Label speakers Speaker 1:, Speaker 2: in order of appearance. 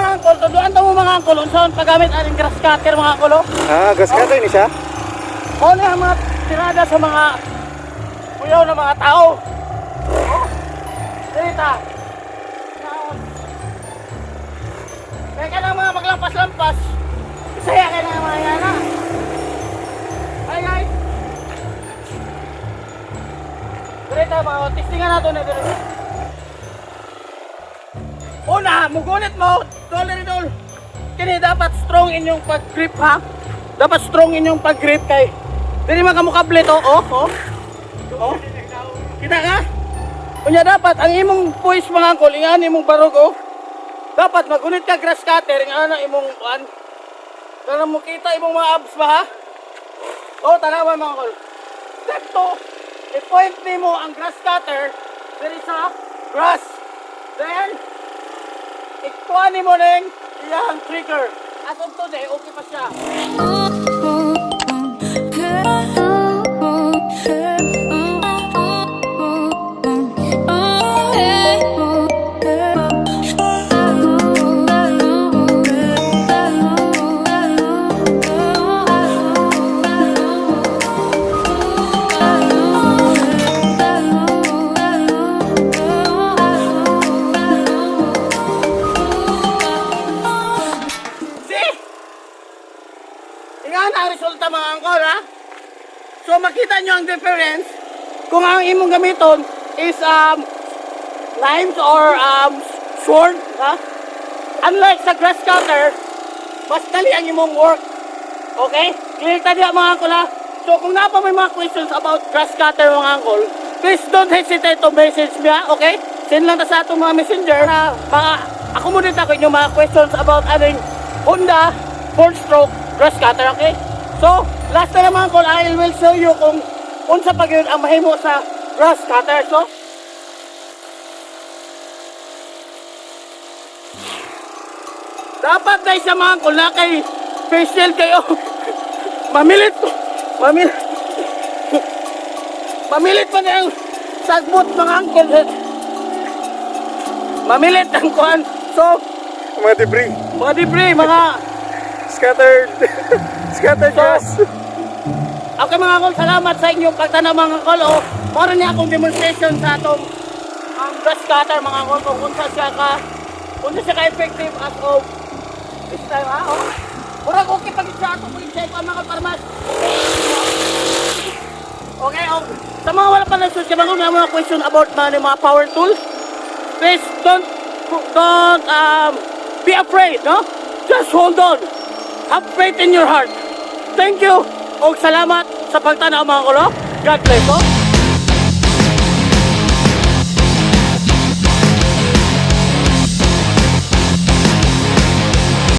Speaker 1: mga angkol, tuduan mo mga angkol, unsaon paggamit aning grass cutter mga angkol.
Speaker 2: Ah, gas cutter ni siya?
Speaker 1: O na mga tirada sa mga kuyaw na mga tao. Oh, dita. Kaya ka na mga maglampas-lampas, isaya ka na mga yana. Hi guys! Dito mga testingan natin na dito. Una, mugunit mo, dol. Kini dapat strong inyong pag-grip ha. Dapat strong inyong pag-grip kay dili man kamukable to, oh. Kita ka? Kunya dapat ang imong puwis mga angkol, ingan imong barog oh. Dapat magunit ka grass cutter, ingan imong kuan. Para mo kita imong mga abs ba ha? Oh, tanawan mga angkol. Step 2, i-point nimo ang grass cutter diri sa grass. Then ikuha nimo ning iyang trigger. As of today, okay pa siya. Ingan ang resulta mga angkol ha. So makita nyo ang difference kung ang imong gamiton is knives or sword ha. Unlike sa grass cutter, mas dali ang imong work. Okay? Clear tadi mga angkol ha. So kung napa may mga questions about grass cutter mga angkol, please don't hesitate to message me ha. Okay? Send lang ta sa atong mga messenger na mga accommodate ako inyong mga questions about aning Honda 4-stroke grass cutter, okay? So, last na naman ko, I will show you kung unsa pag yun ang mahimo sa grass cutter. So, dapat guys sa mga kung na kay facial kayo. Mamilit pa na yung sagbot mga angkol. Mamilit ang kuhan. So,
Speaker 2: Mga debris.
Speaker 1: mga
Speaker 2: Scattered grass.
Speaker 1: okay mga kol, salamat sa inyong pagtanaw mga kol. O, para niya akong demonstration sa atong grass cutter mga kol. Kung unsa siya ka-effective as of this time ha. O, murag okay pag siya atong siya ito mga parmas. Okay, o. Sa mga wala pa na-shoot, kaya mga question about mga power tools, please don't be afraid, no? Just hold on. Have faith in your heart. Thank you. O salamat sa pagtanaw mga kolo. God bless. Oh.